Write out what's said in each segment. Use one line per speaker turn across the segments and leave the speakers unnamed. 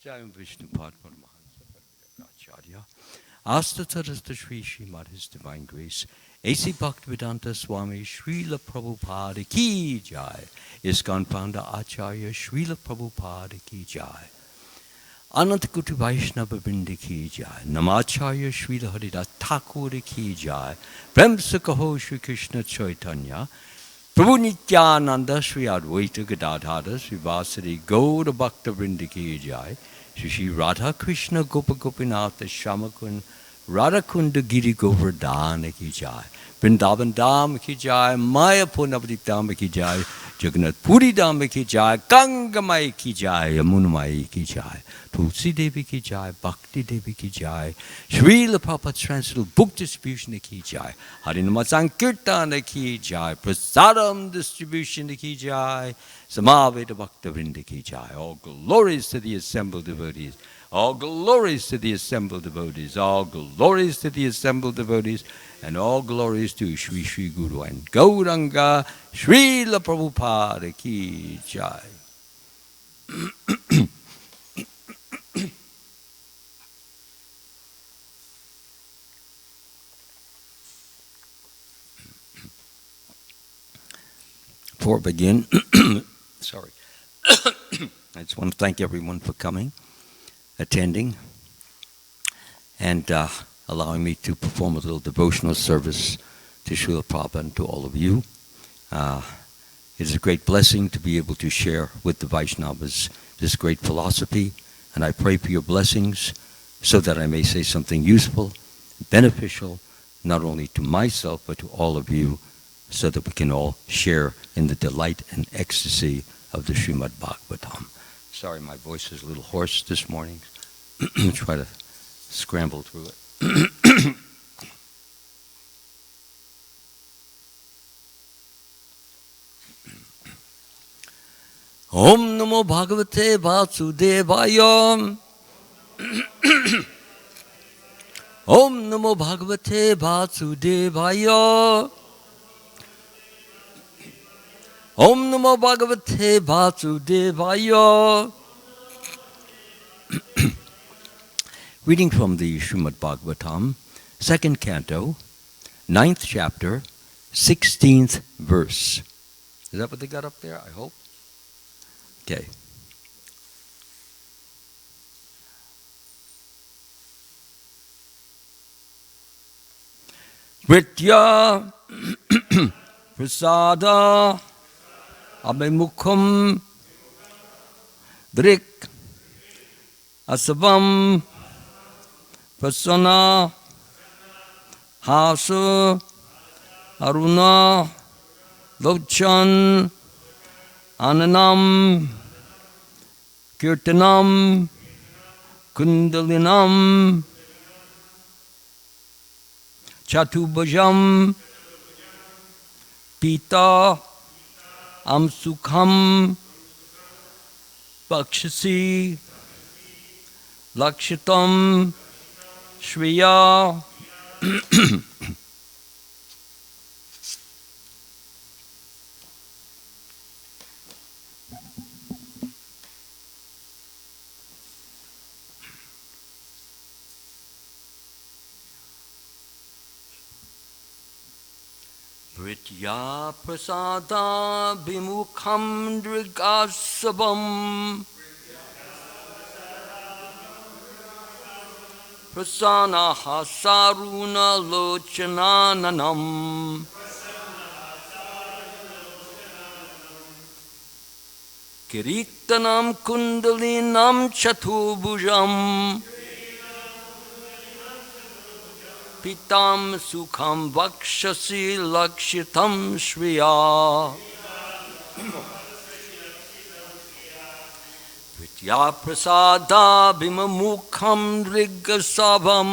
Jai Vishnu Pad Paramahansa Acharya. Astatarasta Sri Srimad His Divine Grace. A.C. Bhaktivedanta Swami Srila Prabhupada Ki Jai. ISKCON Founder Acharya Srila Prabhupada Ki Jai. Anantakuti Vaishnava Vrinda Ki Jai. Namacharya Srila Haridas Thakur Ki Jai. Premsa Kaho Shri Krishna Chaitanya. Prabhu Nityananda Sri Advaita Gadadhara Sri Vasari Gaura Bhakta Vrinda Ki Jai. Shri Radha Krishna Gopa Gopinatha Shamakun Radha Kunda Giri Govardhana Ki Jai. Vrindavan Dham Ki Jai. Mayapur Navadip Dham Ki Jai. Jagannath Puri Dham Ki Jai. Ganga Mai Ki Jai. Yamuna Mai Ki Jai. Tulsi Devi Ki Jai. Bhakti Devi Ki Jai. Srila Prabhupada Transcendental Book Distribution Ki Jai. Harinama Sankirtana Ki Jai. Prasadam Distribution Ki Jai. Samaveta Bhakta Vrinda Ki Jai. All glories to the assembled devotees. All glories to the assembled devotees. All glories to the assembled devotees. And all glories to Sri Sri Guru and Gauranga Srila Prabhupada Ki Jai. Before I begin, sorry, I just want to thank everyone for coming, attending, and allowing me to perform a little devotional service to Srila Prabhupada and to all of you. It is a great blessing to be able to share with the Vaishnavas this great philosophy, and I pray for your blessings so that I may say something useful, beneficial, not only to myself but to all of you, so that we can all share in the delight and ecstasy of the Srimad Bhagavatam. Sorry, my voice is a little hoarse this morning. Try to scramble through it. Om Namo Bhagavate Vasudevaya. Om Namo Bhagavate Vasudevaya. Om Namo Bhagavate Vasudevaya. Reading from the Srimad Bhagavatam, 2nd Canto, 9th chapter, 16th verse. Is that what they got up there? I hope. Okay. Vritya Prasada Abhimukham Drik Asabam Prasana Hasa Aruna Lochan Ananam Kirtanam Kundalinam Chatubhajam Pita Amsukham Bakshasi Lakshitam Shriya. Vritya prasada bimukham drigasabam prasana hasaruna lochananam kiritanam kundalinam chatubhujam Pitam sukham vakshasi lakshitam shriya. Vitya prasada bimamukham drigasabam.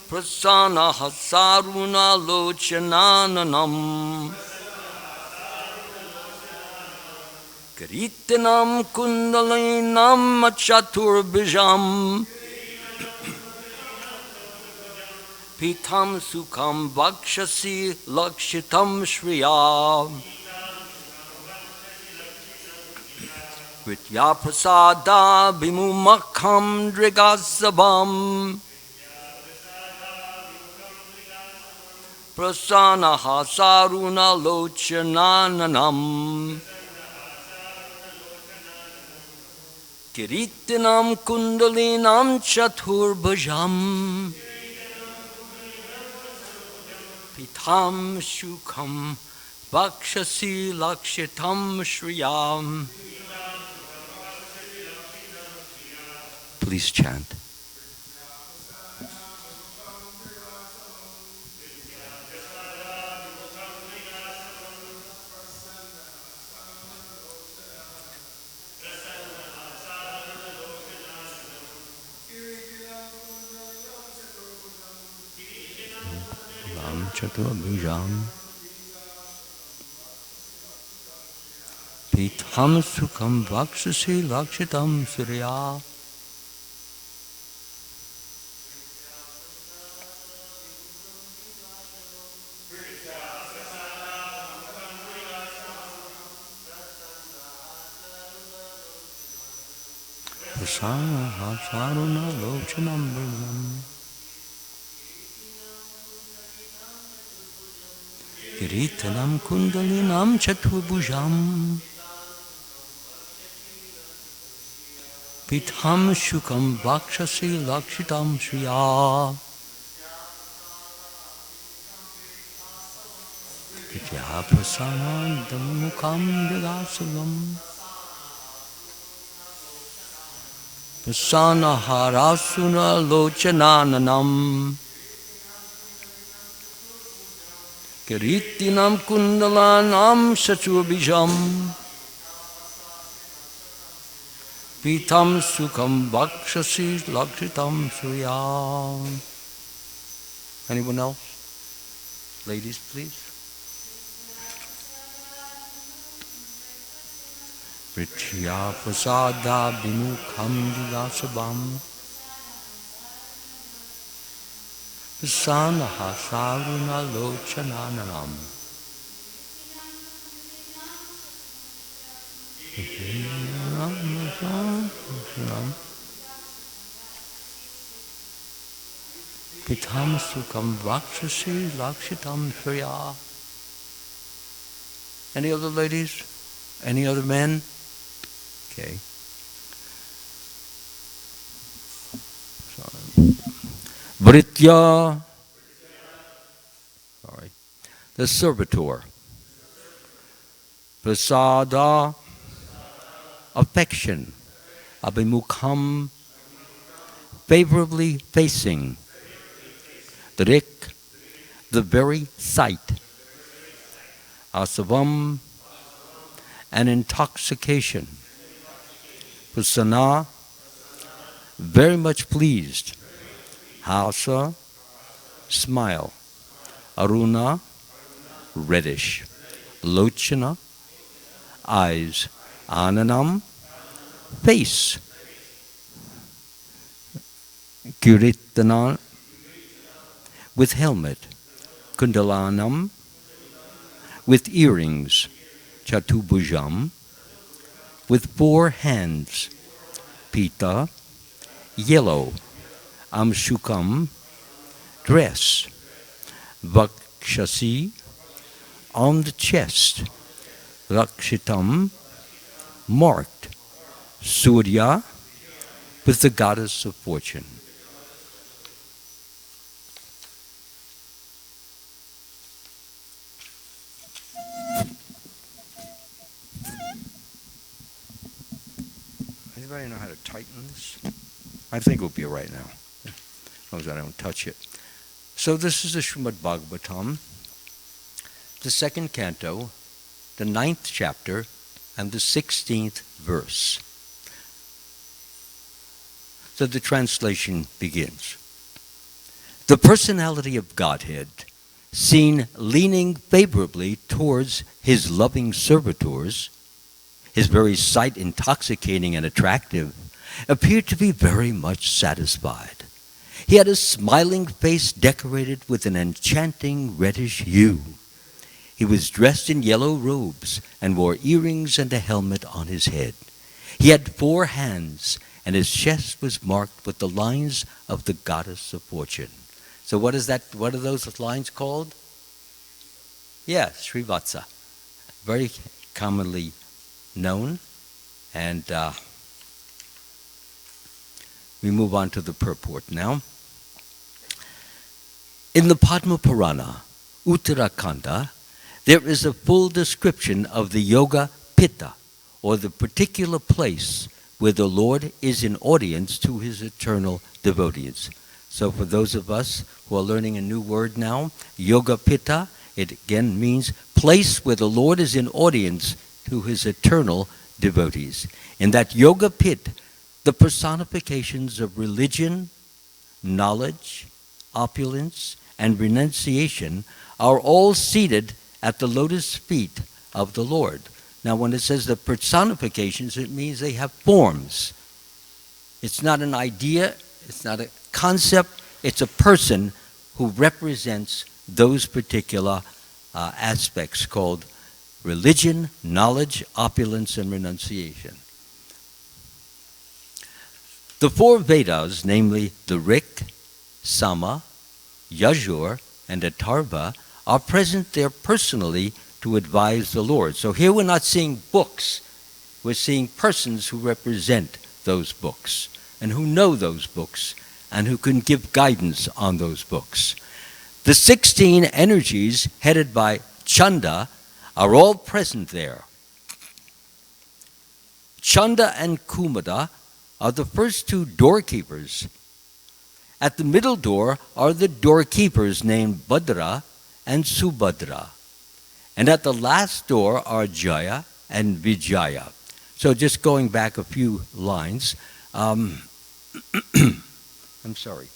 Prasana hasaruna lochananam. Kiritanam kundalinam chaturbijam Pitam sukham vakshasi lakshitam shriya. Pritya prasada bimumakham drigasabam prasanaha saruna lochananam kiritinam kundalinam chaturbhajam pitam shukam vakshasi lakshitam shriyam. Please chant. Ram Chaturbhujam Pitham Sukham Vakshasi Lakshitam Surya. Prasana Saruna Lochanam Brahman Kiritanam Kundalinam Chaturbhujam Pitham Shukam Vakshasi Lakshitam Shriya Pitya Prasanam Mukam Vilasavam Prasana Harasuna Lochananam Kiritinam Kundalanam Chaturbhujam Pitam Sukham Vakshasi Lakshitam Surya. Anyone else? Ladies, please. Pritya Prasada Bimukham Vilasabam Prasanaha Saruna Lochananam Pitam Sukham Vakshasi Lakshitam Shriya. Any other ladies? Any other men? Okay. Vritya. Sorry. The servitor. Prasada. Affection. Abhimukham. Favorably facing. Drik. The very sight. Asavam. An intoxication. Prasana, very much pleased. Hasa, smile. Aruna, reddish. Lochana, eyes. Ananam, face. Kiritana, with helmet. Kundalanam, with earrings. Chaturbhujam, with 4 hands. Pita, yellow. Amshukam, dress. Vakshasi, on the chest. Rakshitam, marked. Surya, with the goddess of fortune. Anybody know how to tighten this? I think it'll be all right now, as long as I don't touch it. So this is the Srimad Bhagavatam, the 2nd canto, the 9th chapter, and the 16th verse. So the translation begins. The personality of Godhead, seen leaning favorably towards his loving servitors, his very sight intoxicating and attractive, appeared to be very much satisfied. He had a smiling face decorated with an enchanting reddish hue. He was dressed in yellow robes and wore earrings and a helmet on his head. He had 4 hands, and his chest was marked with the lines of the goddess of fortune. So what is that? What are those lines called? Yeah, Srivatsa. Very commonly known. And we move on to the purport now. In the Padma Purana, Uttarakanda, there is a full description of the Yoga-pitha, or the particular place where the Lord is in audience to his eternal devotees. So for those of us who are learning a new word now, Yoga-pitha, it again means place where the Lord is in audience to his eternal devotees. In that Yoga-pit, the personifications of religion, knowledge, opulence, and renunciation are all seated at the lotus feet of the Lord. Now, when it says the personifications, it means they have forms. It's not an idea, it's not a concept, it's a person who represents those particular aspects called religion, knowledge, opulence, and renunciation. The 4 Vedas, namely the Rik, Sama, Yajur, and Atharva, are present there personally to advise the Lord. So here we're not seeing books, we're seeing persons who represent those books and who know those books and who can give guidance on those books. The 16 energies headed by Chanda are all present there. Chanda and Kumada are the first 2 doorkeepers. At the middle door are the doorkeepers named Bhadra and Subhadra. And at the last door are Jaya and Vijaya. So just going back a few lines, I'm sorry.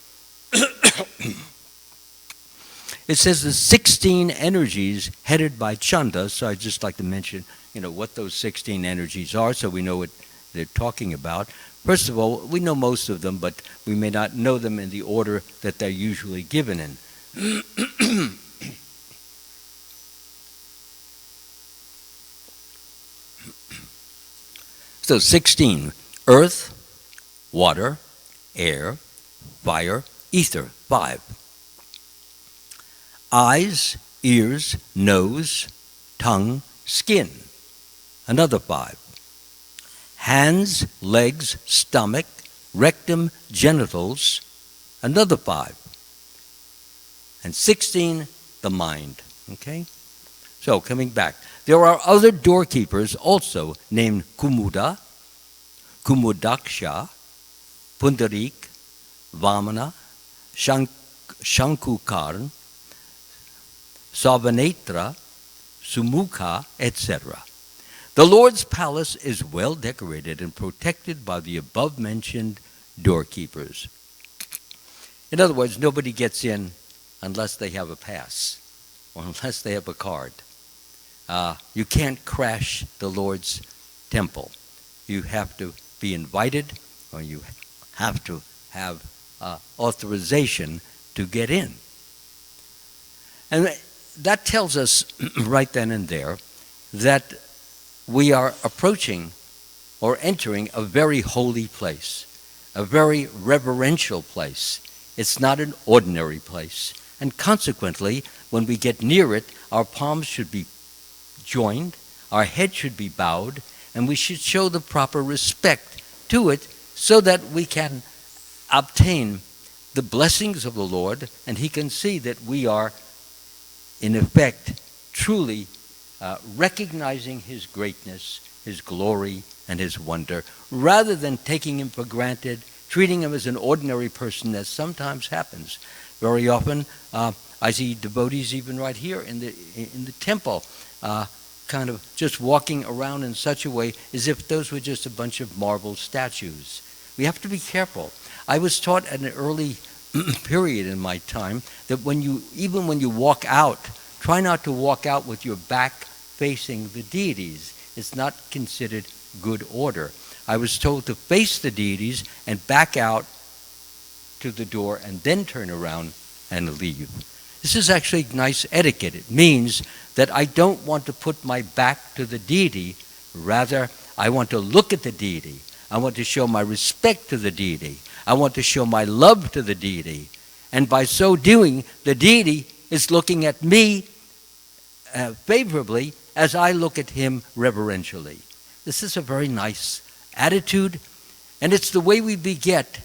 It says the 16 energies headed by Chanda, so I'd just like to mention, what those 16 energies are so we know what they're talking about. First of all, we know most of them, but we may not know them in the order that they're usually given in. So 16, earth, water, air, fire, ether, 5. Eyes, ears, nose, tongue, skin, another 5. Hands, legs, stomach, rectum, genitals, another 5. And 16, the mind. Okay? So coming back, there are other doorkeepers also named Kumuda, Kumudaksha, Pundarik, Vamana, Shankukarn, Savanatra, Sumukha, etc. The Lord's palace is well decorated and protected by the above-mentioned doorkeepers. In other words, nobody gets in unless they have a pass or unless they have a card. You can't crash the Lord's temple. You have to be invited, or you have to have authorization to get in. And that tells us right then and there that we are approaching or entering a very holy place, a very reverential place. It's not an ordinary place. And consequently, when we get near it, our palms should be joined, our head should be bowed, and we should show the proper respect to it so that we can obtain the blessings of the Lord, and he can see that we are, in effect, truly recognizing his greatness, his glory, and his wonder, rather than taking him for granted, treating him as an ordinary person, as sometimes happens. Very often, I see devotees even right here in the temple, kind of just walking around in such a way as if those were just a bunch of marble statues. We have to be careful. I was taught at an early period in my time that even when you walk out, try not to walk out with your back facing the deities. It's not considered good order. I was told to face the deities and back out to the door and then turn around and leave. This is actually nice etiquette. It means that I don't want to put my back to the deity. Rather, I want to look at the deity. I want to show my respect to the deity. I want to show my love to the deity. And by so doing, the deity is looking at me favorably as I look at him reverentially. This is a very nice attitude, and it's the way we beget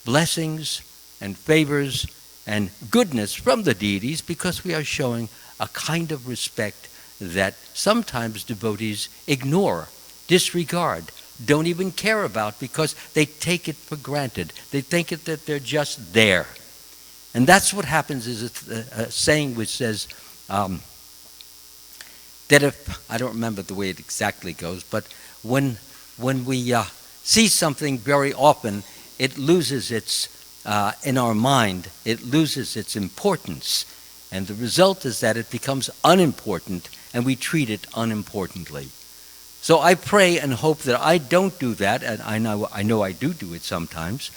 blessings and favors and goodness from the deities, because we are showing a kind of respect that sometimes devotees ignore, disregard, don't even care about, because they take it for granted. They think that they're just there. And that's what happens. Is a saying which says that if, I don't remember the way it exactly goes, but when we see something very often, it loses its, in our mind, it loses its importance. And the result is that it becomes unimportant, and we treat it unimportantly. So I pray and hope that I don't do that, and I know I do it sometimes,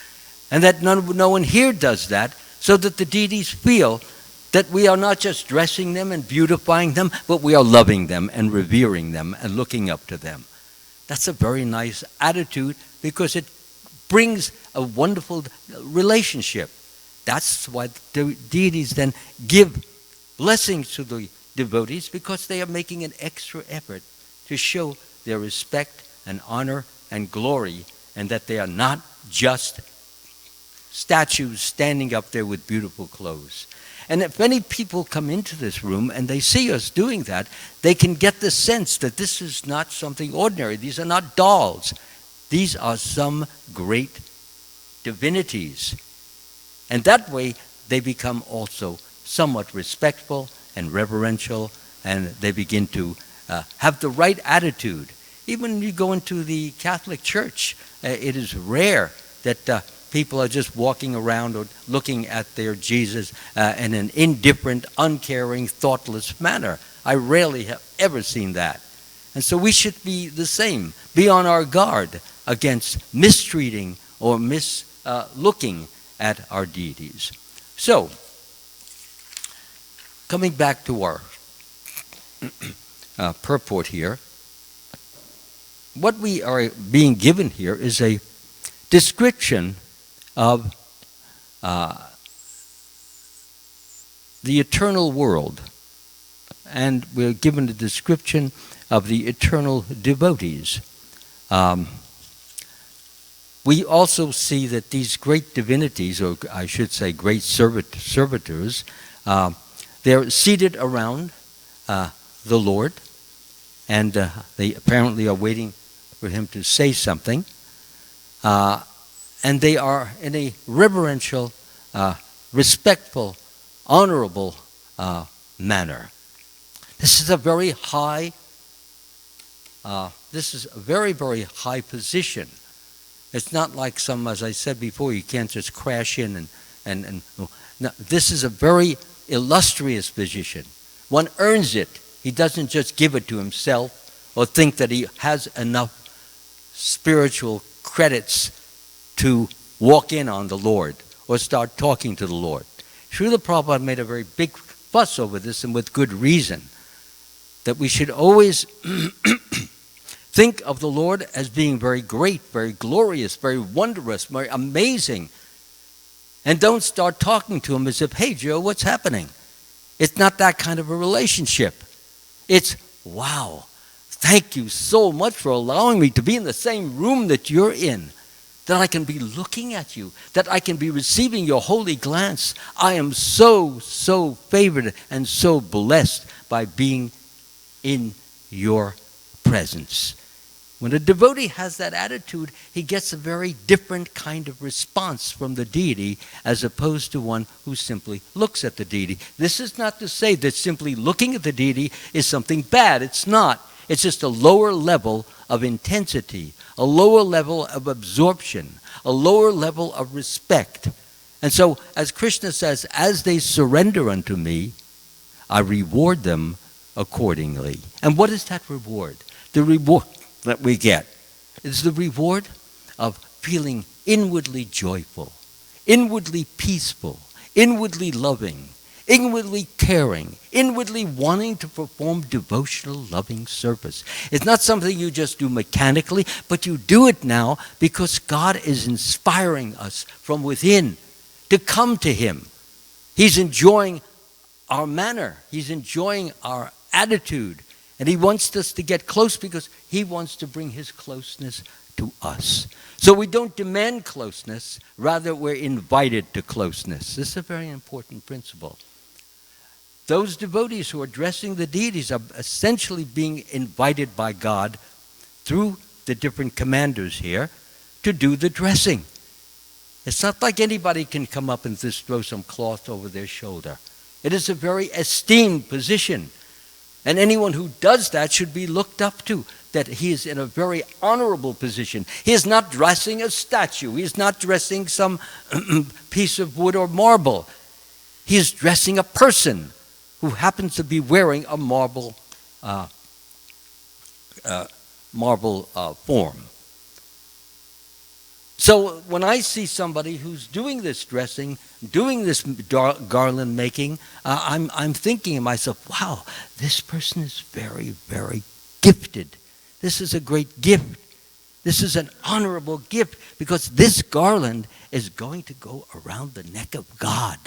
and that no one here does that, so that the deities feel that we are not just dressing them and beautifying them, but we are loving them and revering them and looking up to them. That's a very nice attitude, because it brings a wonderful relationship. That's why the deities then give blessings to the devotees, because they are making an extra effort to show their respect and honor and glory, and that they are not just statues standing up there with beautiful clothes. And if any people come into this room and they see us doing that, they can get the sense that this is not something ordinary. These are not dolls. These are some great divinities. And that way they become also somewhat respectful and reverential, and they begin to have the right attitude. Even when you go into the Catholic Church, it is rare that people are just walking around or looking at their Jesus in an indifferent, uncaring, thoughtless manner. I rarely have ever seen that. And so we should be the same, be on our guard against mistreating or mislooking at our deities. So, coming back to our purport here, what we are being given here is a description of the eternal world. And we're given a description of the eternal devotees. We also see that these great divinities, or I should say great servitors, they're seated around the Lord, and they apparently are waiting for him to say something. And they are in a reverential, respectful, honorable manner. This is a very high, very, very high position. It's not like some, as I said before, you can't just crash in and no, this is a very illustrious position. One earns it. He doesn't just give it to himself or think that he has enough spiritual credits to walk in on the Lord or start talking to the Lord. Srila Prabhupada made a very big fuss over this, and with good reason, that we should always think of the Lord as being very great, very glorious, very wondrous, very amazing. And don't start talking to him as if, hey, Joe, what's happening? It's not that kind of a relationship. It's, wow, thank you so much for allowing me to be in the same room that you're in, that I can be looking at you, that I can be receiving your holy glance. I am so, so favored and so blessed by being in your presence. When a devotee has that attitude, he gets a very different kind of response from the deity as opposed to one who simply looks at the deity. This is not to say that simply looking at the deity is something bad. It's not. It's just a lower level of intensity, a lower level of absorption, a lower level of respect. And so, as Krishna says, as they surrender unto me, I reward them accordingly. And what is that reward? The reward that we get is the reward of feeling inwardly joyful, inwardly peaceful, inwardly loving, inwardly caring, inwardly wanting to perform devotional, loving service. It's not something you just do mechanically, but you do it now because God is inspiring us from within to come to Him. He's enjoying our manner. He's enjoying our attitude. And He wants us to get close because He wants to bring His closeness to us. So we don't demand closeness, rather we're invited to closeness. This is a very important principle. Those devotees who are addressing the deities are essentially being invited by God through the different commanders here to do the dressing. It's not like anybody can come up and just throw some cloth over their shoulder. It is a very esteemed position. And anyone who does that should be looked up to, that he is in a very honorable position. He is not dressing a statue. He is not dressing some piece of wood or marble. He is dressing a person who happens to be wearing a marble form. So when I see somebody who's doing this dressing, doing this garland making, I'm thinking to myself, wow, this person is very, very gifted. This is a great gift. This is an honorable gift because this garland is going to go around the neck of God.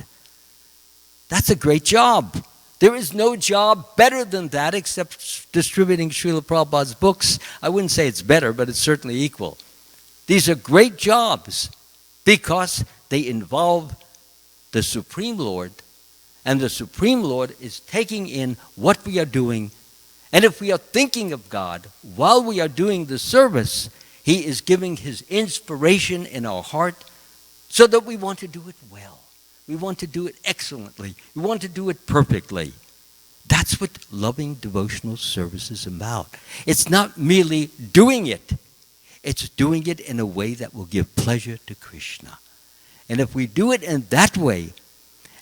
That's a great job. There is no job better than that except distributing Srila Prabhupada's books. I wouldn't say it's better, but it's certainly equal. These are great jobs because they involve the Supreme Lord, and the Supreme Lord is taking in what we are doing. And if we are thinking of God while we are doing the service, He is giving His inspiration in our heart so that we want to do it well. We want to do it excellently. We want to do it perfectly. That's what loving devotional service is about. It's not merely doing it. It's doing it in a way that will give pleasure to Krishna. And if we do it in that way,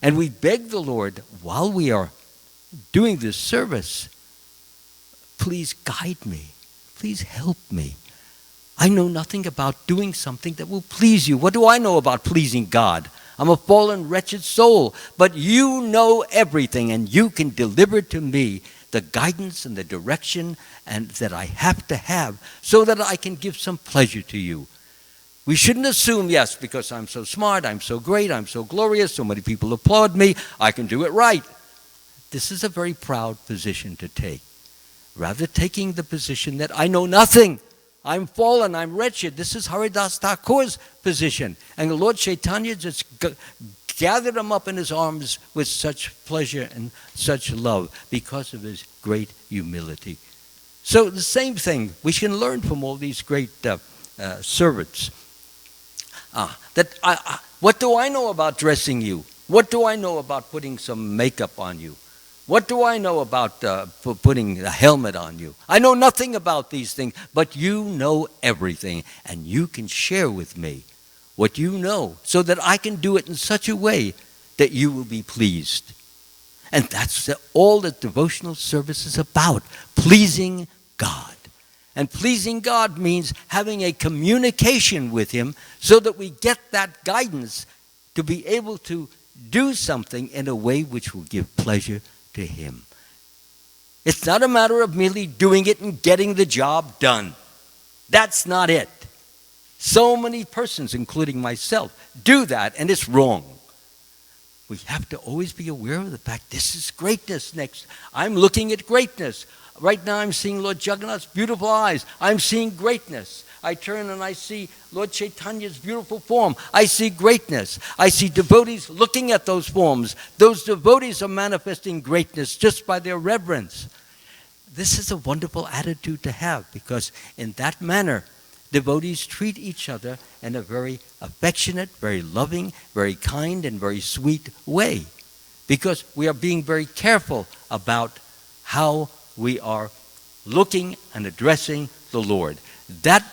and we beg the Lord while we are doing this service, please guide me. Please help me. I know nothing about doing something that will please you. What do I know about pleasing God? I'm a fallen, wretched soul. But you know everything, and you can deliver to me the guidance and the direction and that I have to have so that I can give some pleasure to you. We shouldn't assume, yes, because I'm so smart, I'm so great, I'm so glorious, so many people applaud me, I can do it right. This is a very proud position to take. Rather taking the position that I know nothing. I'm fallen, I'm wretched. This is Haridas Thakur's position. And the Lord Chaitanya just gathered him up in his arms with such pleasure and such love because of his great humility. So the same thing, we can learn from all these great servants. What do I know about dressing you? What do I know about putting some makeup on you? What do I know about putting a helmet on you? I know nothing about these things, but you know everything, and you can share with me what you know so that I can do it in such a way that you will be pleased. And that's all that devotional service is about, pleasing God. And pleasing God means having a communication with Him so that we get that guidance to be able to do something in a way which will give pleasure to Him. It's not a matter of merely doing it and getting the job done. That's not it. So many persons, including myself, do that, and it's wrong. We have to always be aware of the fact this is greatness next. I'm looking at greatness. Right now I'm seeing Lord Jagannath's beautiful eyes. I'm seeing greatness. I turn and I see Lord Chaitanya's beautiful form. I see greatness. I see devotees looking at those forms. Those devotees are manifesting greatness just by their reverence. This is a wonderful attitude to have because in that manner, devotees treat each other in a very affectionate, very loving, very kind, and very sweet way because we are being very careful about how we are looking and addressing the Lord. That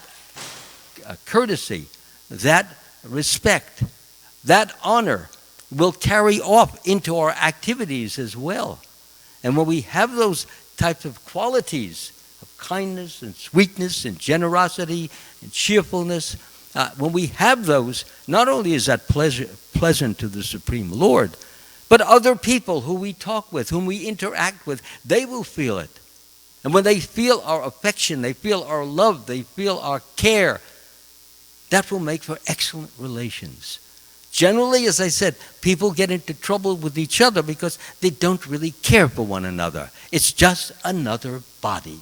courtesy, that respect, that honor will carry off into our activities as well. And when we have those types of qualities of kindness and sweetness and generosity and cheerfulness, when we have those, not only is that pleasant to the Supreme Lord, But other people who we talk with, whom we interact with, they will feel it. And when they feel our affection, they feel our love, they feel our care, that will make for excellent relations. Generally, as I said, people get into trouble with each other because they don't really care for one another. It's just another body.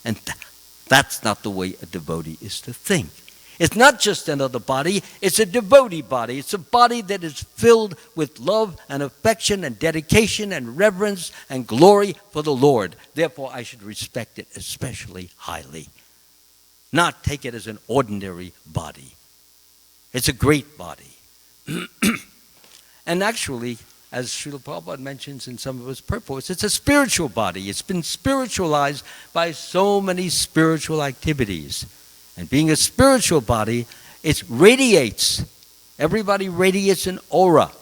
And that's not the way a devotee is to think. It's not just another body, it's a devotee body. It's a body that is filled with love and affection and dedication and reverence and glory for the Lord. Therefore, I should respect it especially highly. Not take it as an ordinary body. It's a great body. And actually, as Srila Prabhupada mentions in some of his purports, it's a spiritual body. It's been spiritualized by so many spiritual activities. And being a spiritual body, it radiates. Everybody radiates an aura.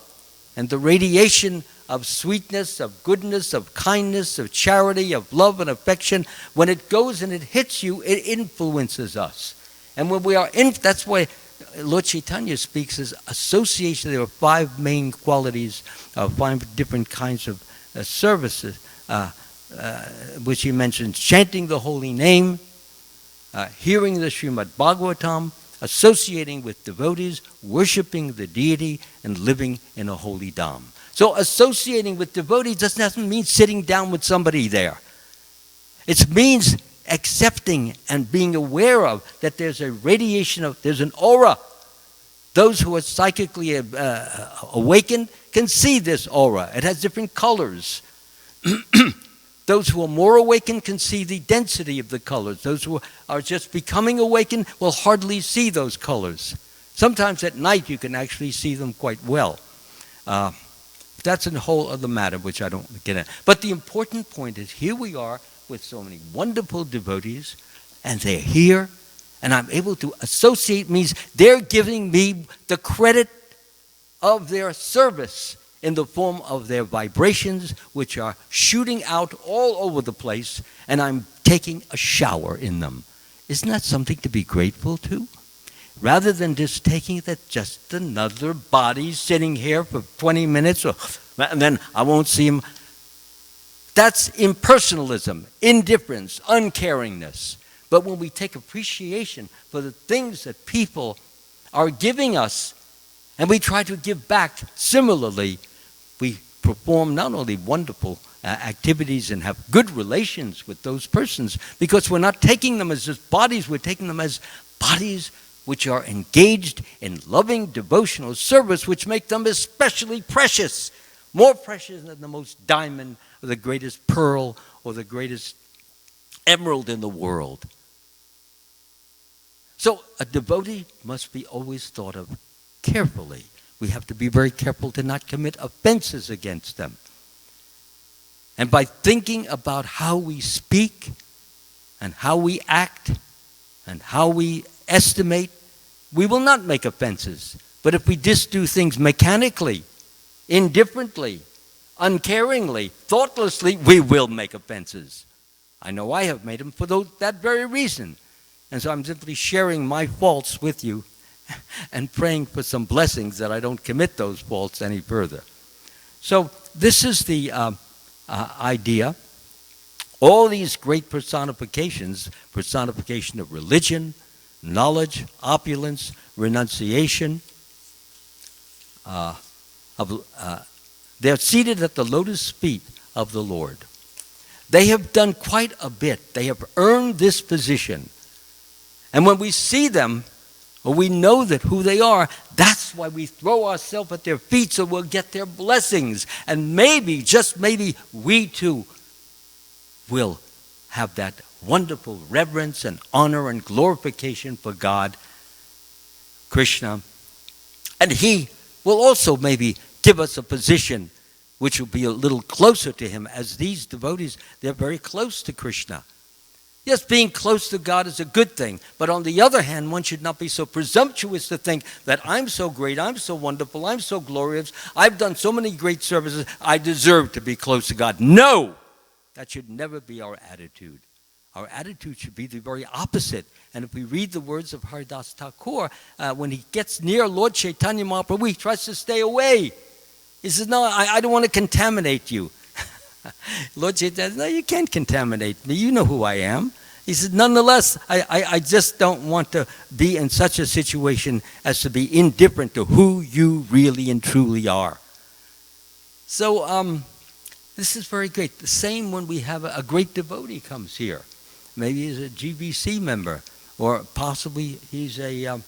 And the radiation of sweetness, of goodness, of kindness, of charity, of love and affection, when it goes and it hits you, it influences us. And when we are that's why Lord Chaitanya speaks as association. There are 5 main qualities, 5 different kinds of services, which he mentions: chanting the holy name, hearing the Srimad Bhagavatam, associating with devotees, worshiping the deity, and living in a holy dham. So associating with devotees doesn't mean sitting down with somebody there. It means accepting and being aware of that there's a radiation there's an aura. Those who are psychically awakened can see this aura. It has different colors. Those who are more awakened can see the density of the colors. Those who are just becoming awakened will hardly see those colors. Sometimes at night you can actually see them quite well. That's a whole other matter which I don't get in. But the important point is, here we are with so many wonderful devotees, and they're here, and I'm able to associate. Means they're giving me the credit of their service in the form of their vibrations, which are shooting out all over the place, and I'm taking a shower in them. Isn't that something to be grateful to? Rather than just taking that just another body sitting here for 20 minutes, and then I won't see him. That's impersonalism, indifference, uncaringness. But when we take appreciation for the things that people are giving us, and we try to give back similarly, we perform not only wonderful activities and have good relations with those persons, because we're not taking them as just bodies, we're taking them as bodies which are engaged in loving devotional service, which make them especially precious, more precious than the most diamond or the greatest pearl or the greatest emerald in the world. So a devotee must be always thought of carefully. We have to be very careful to not commit offenses against them. And by thinking about how we speak and how we act and how we estimate, we will not make offenses. But if we just do things mechanically, indifferently, uncaringly, thoughtlessly, we will make offenses. I know I have made them for that very reason. And so I'm simply sharing my faults with you and praying for some blessings that I don't commit those faults any further. So this is the idea. All these great personifications, personification of religion, knowledge, opulence, renunciation, they're seated at the lotus feet of the Lord. They have done quite a bit. They have earned this position. And when we see them, or we know that who they are, that's why we throw ourselves at their feet so we'll get their blessings. And maybe, just maybe, we too will have that wonderful reverence and honor and glorification for God, Krishna. And He will also maybe give us a position which will be a little closer to Him, as these devotees, they're very close to Krishna. Yes, being close to God is a good thing, but on the other hand, one should not be so presumptuous to think that I'm so great, I'm so wonderful, I'm so glorious, I've done so many great services, I deserve to be close to God. No! That should never be our attitude. Our attitude should be the very opposite. And if we read the words of Haridas Thakur, when he gets near Lord Chaitanya Mahaprabhu, he tries to stay away. He says, no, I don't want to contaminate you. Lord Chaitanya, no, you can't contaminate me. You know who I am. He said, nonetheless, I just don't want to be in such a situation as to be indifferent to who you really and truly are. So this is very great. The same when we have a great devotee comes here. Maybe he's a GBC member, or possibly he's a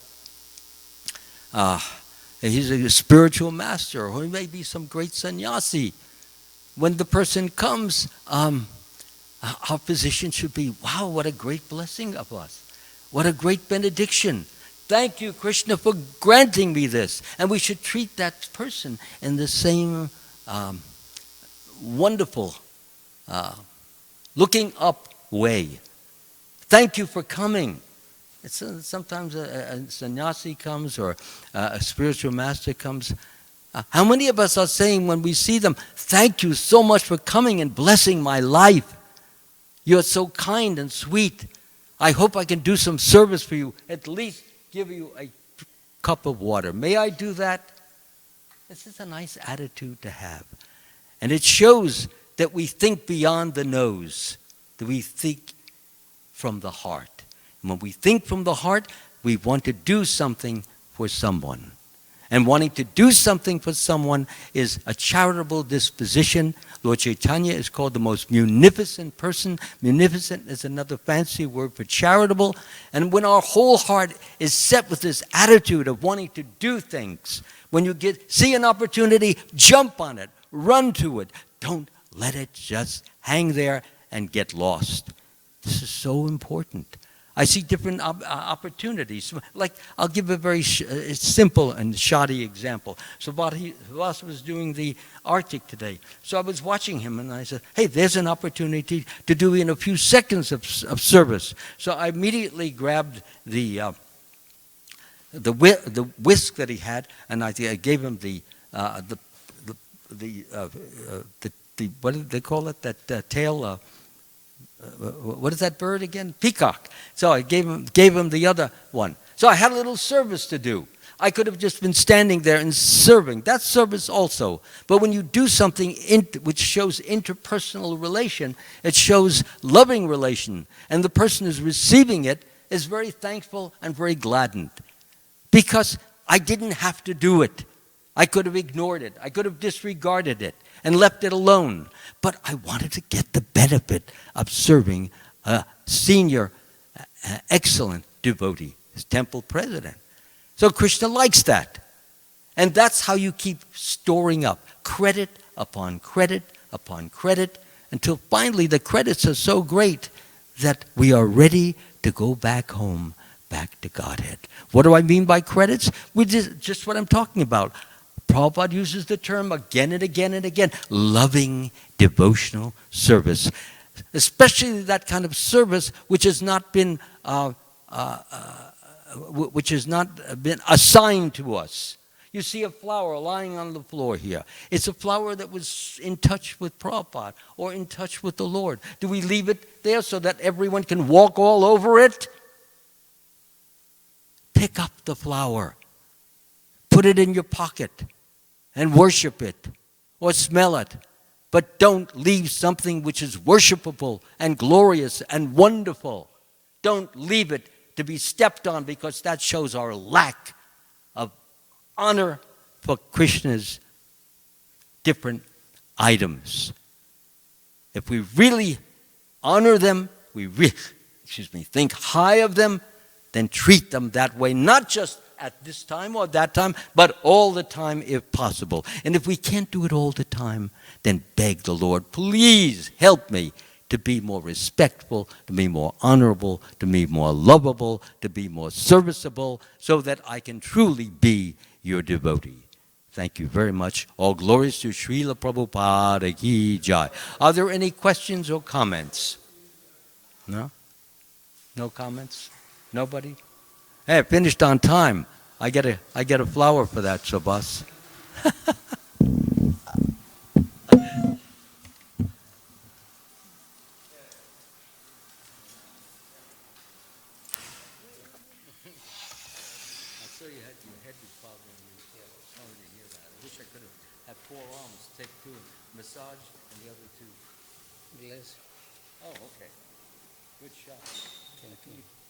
spiritual master, or he may be some great sannyasi. When the person comes, our position should be, wow, what a great blessing of us. What a great benediction. Thank you, Krishna, for granting me this. And we should treat that person in the same wonderful, looking up way. Thank you for coming. Sometimes a sannyasi comes, or a spiritual master comes. How many of us are saying when we see them, thank you so much for coming and blessing my life. You're so kind and sweet. I hope I can do some service for you, at least give you a cup of water. May I do that? This is a nice attitude to have. And it shows that we think beyond the nose, that we think from the heart. And when we think from the heart, we want to do something for someone. And wanting to do something for someone is a charitable disposition. Lord Chaitanya is called the most munificent person. Munificent is another fancy word for charitable. And when our whole heart is set with this attitude of wanting to do things, when you see an opportunity, jump on it, run to it. Don't let it just hang there and get lost. This is so important. I see different opportunities. Like, I'll give a very simple and shoddy example. So Vas was doing the Arctic today. So I was watching him, and I said, hey, there's an opportunity to do in a few seconds of service. So I immediately grabbed the whisk that he had, and I gave him the what do they call it? That tail. What is that bird again? Peacock. So I gave him the other one. So I had a little service to do. I could have just been standing there and serving. That's service also. But when you do something which shows interpersonal relation, it shows loving relation. And the person who's receiving it is very thankful and very gladdened. Because I didn't have to do it. I could have ignored it. I could have disregarded it and left it alone. But I wanted to get the benefit of serving a senior, excellent devotee, his temple president. So Krishna likes that. And that's how you keep storing up credit upon credit upon credit, until finally the credits are so great that we are ready to go back home, back to Godhead. What do I mean by credits? Just what I'm talking about. Prabhupada uses the term again and again and again, loving devotional service, especially that kind of service which has not been assigned to us. You see a flower lying on the floor here. It's a flower that was in touch with Prabhupada or in touch with the Lord. Do we leave it there so that everyone can walk all over it? Pick up the flower. Put it in your pocket and worship it or smell it. But don't leave something which is worshipable and glorious and wonderful. Don't leave it to be stepped on, because that shows our lack of honor for Krishna's different items. If we really honor them, think high of them, then treat them that way, not just at this time or that time, but all the time if possible. And if we can't do it all the time, then beg the Lord, please help me to be more respectful, to be more honorable, to be more lovable, to be more serviceable, so that I can truly be your devotee. Thank you very much. All glories to Srila Prabhupada Ki Jai. Are there any questions or comments? No? No comments? Nobody? Hey, I finished on time. I get a flower for that, Subhas. have 4 arms. Take 2, massage, and the other 2.
Bless.
Oh, okay. Good shot.
Thank you.